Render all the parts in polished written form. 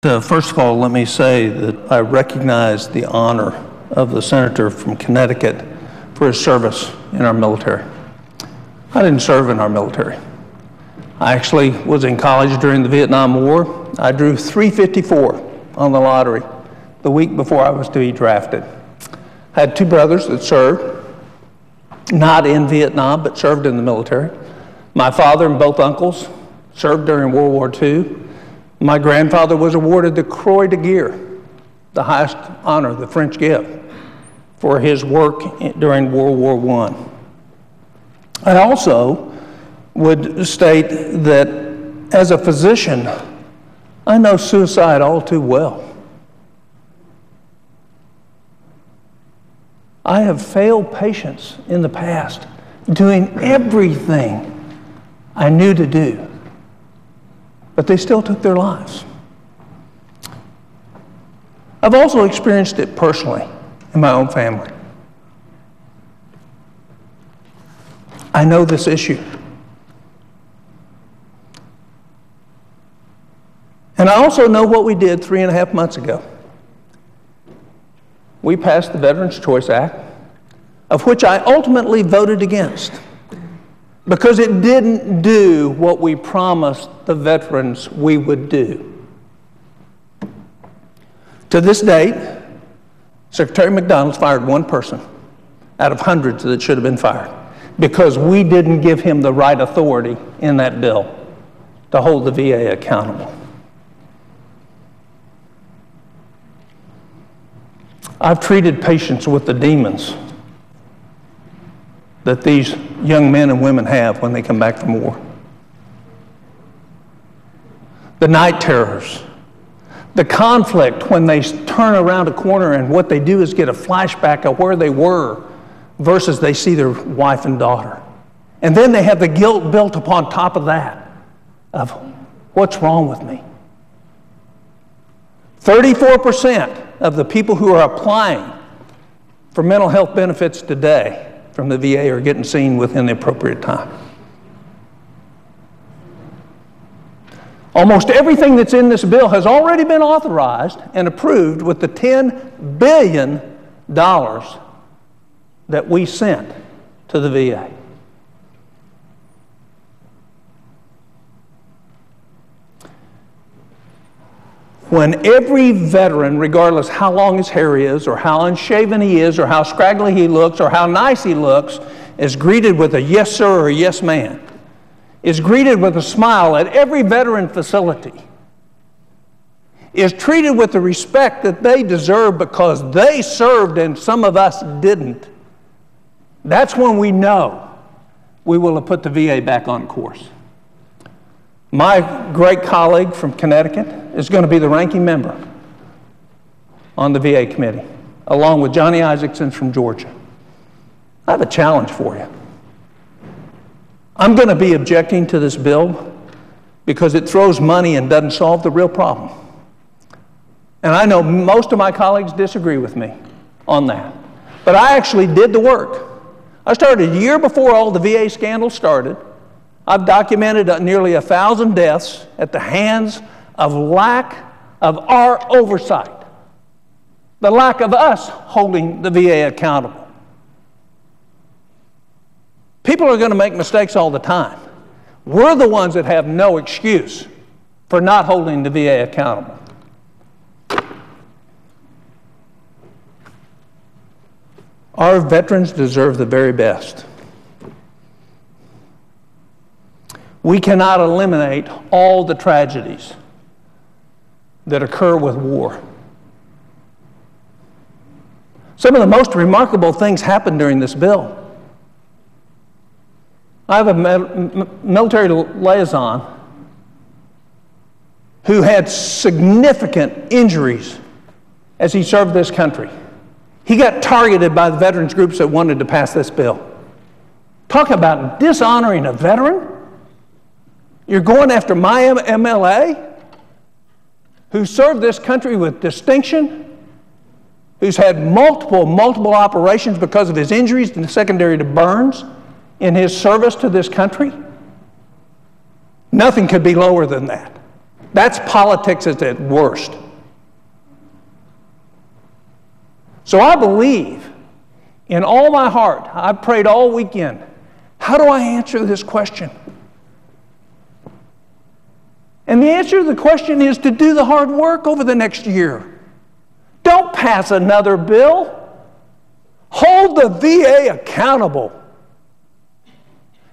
First of all, let me say that I recognize the honor of the senator from Connecticut for his service in our military. I didn't serve in our military. I actually was in college during the Vietnam War. I drew 354 on the lottery the week before I was to be drafted. I had two brothers that served, not in Vietnam, but served in the military. My father and both uncles served during World War II. My grandfather was awarded the Croix de Guerre, the highest honor the French give, for his work during World War I. I also would state that as a physician, I know suicide all too well. I have failed patients in the past doing everything I knew to do, but they still took their lives. I've also experienced it personally in my own family. I know this issue. And I also know what we did 3.5 months ago. We passed the Veterans Choice Act, of which I ultimately voted against, because it didn't do what we promised the veterans we would do. To this date, Secretary McDonald's fired one person out of hundreds that should have been fired because we didn't give him the right authority in that bill to hold the VA accountable. I've treated patients with the demons that these young men and women have when they come back from war. The night terrors, the conflict when they turn around a corner and what they do is get a flashback of where they were versus they see their wife and daughter. And then they have the guilt built upon top of that of what's wrong with me. 34% of the people who are applying for mental health benefits today from the VA are getting seen within the appropriate time. Almost everything that's in this bill has already been authorized and approved with the $10 billion that we sent to the VA. When every veteran, regardless how long his hair is, or how unshaven he is, or how scraggly he looks, or how nice he looks, is greeted with a yes sir or a yes ma'am, is greeted with a smile at every veteran facility, is treated with the respect that they deserve because they served and some of us didn't, that's when we know we will have put the VA back on course. My great colleague from Connecticut is going to be the ranking member on the VA committee, along with Johnny Isaacson from Georgia. I have a challenge for you. I'm going to be objecting to this bill because it throws money and doesn't solve the real problem. And I know most of my colleagues disagree with me on that. But I actually did the work. I started a year before all the VA scandals started. I've documented nearly 1,000 deaths at the hands of lack of our oversight, the lack of us holding the VA accountable. People are going to make mistakes all the time. We're the ones that have no excuse for not holding the VA accountable. Our veterans deserve the very best. We cannot eliminate all the tragedies that occur with war. Some of the most remarkable things happened during this bill. I have a military liaison who had significant injuries as he served this country. He got targeted by the veterans groups that wanted to pass this bill. Talk about dishonoring a veteran. You're going after my MLA, who served this country with distinction, who's had multiple operations because of his injuries and secondary to burns in his service to this country. Nothing could be lower than that. That's politics at its worst. So I believe in all my heart, I've prayed all weekend, how do I answer this question? And the answer to the question is to do the hard work over the next year. Don't pass another bill. Hold the VA accountable.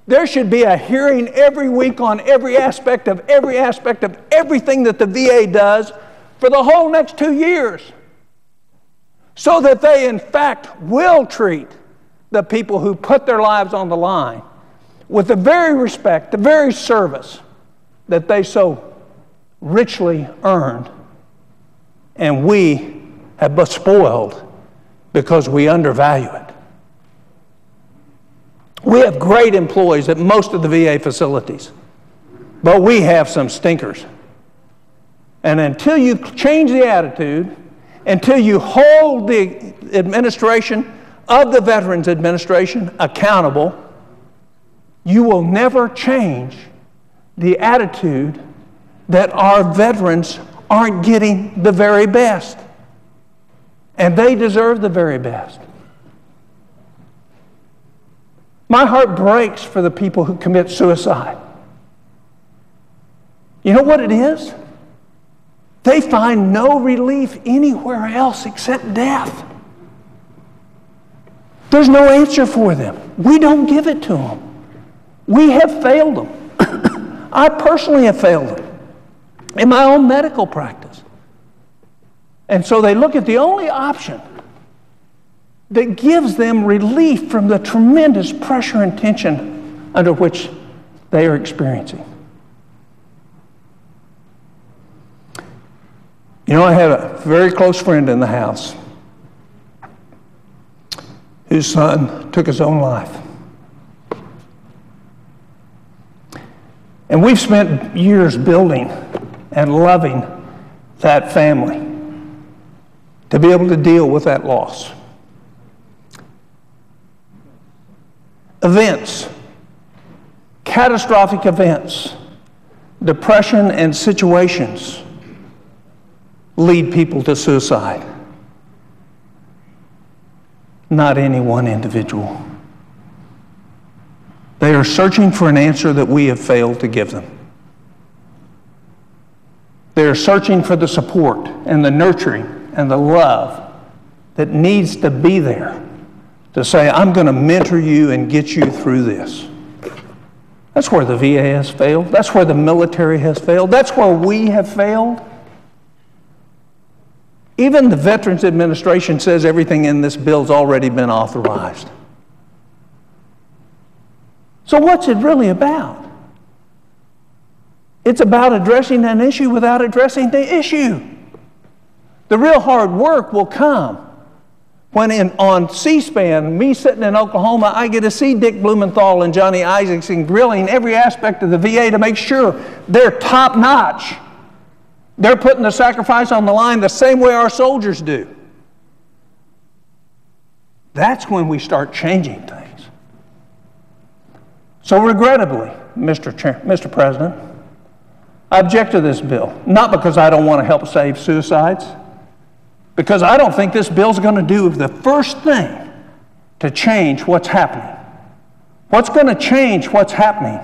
There should be a hearing every week on every aspect of everything that the VA does for the whole next 2 years, so that they, in fact, will treat the people who put their lives on the line with the very respect, the very service that they so richly earned, and we have been spoiled because we undervalue it. We have great employees at most of the VA facilities, but we have some stinkers. And until you change the attitude, until you hold the administration of the Veterans Administration accountable, you will never change the attitude that our veterans aren't getting the very best. And they deserve the very best. My heart breaks for the people who commit suicide. You know what it is? They find no relief anywhere else except death. There's no answer for them. We don't give it to them. We have failed them. I personally have failed them in my own medical practice. And so they look at the only option that gives them relief from the tremendous pressure and tension under which they are experiencing. You know, I had a very close friend in the house whose son took his own life. And we've spent years building and loving that family to be able to deal with that loss. Events, catastrophic events, depression and situations lead people to suicide. Not any one individual. They are searching for an answer that we have failed to give them. They are searching for the support and the nurturing and the love that needs to be there to say, I'm going to mentor you and get you through this. That's where the VA has failed. That's where the military has failed. That's where we have failed. Even the Veterans Administration says everything in this bill's already been authorized. So what's it really about? It's about addressing an issue without addressing the issue. The real hard work will come when on C-SPAN, me sitting in Oklahoma, I get to see Dick Blumenthal and Johnny Isaacson grilling every aspect of the VA to make sure they're top-notch. They're putting the sacrifice on the line the same way our soldiers do. That's when we start changing things. So regrettably, Mr. President, I object to this bill, not because I don't want to help save suicides, because I don't think this bill's going to do the first thing to change what's happening. What's going to change what's happening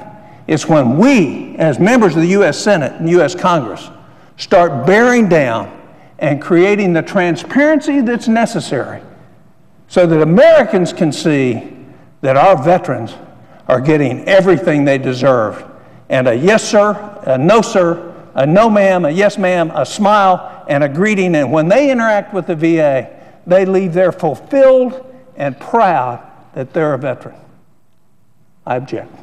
is when we, as members of the U.S. Senate and U.S. Congress, start bearing down and creating the transparency that's necessary so that Americans can see that our veterans are getting everything they deserve. And a yes, sir, a no, sir, a no, ma'am, a yes, ma'am, a smile, and a greeting. And when they interact with the VA, they leave there fulfilled and proud that they're a veteran. I object.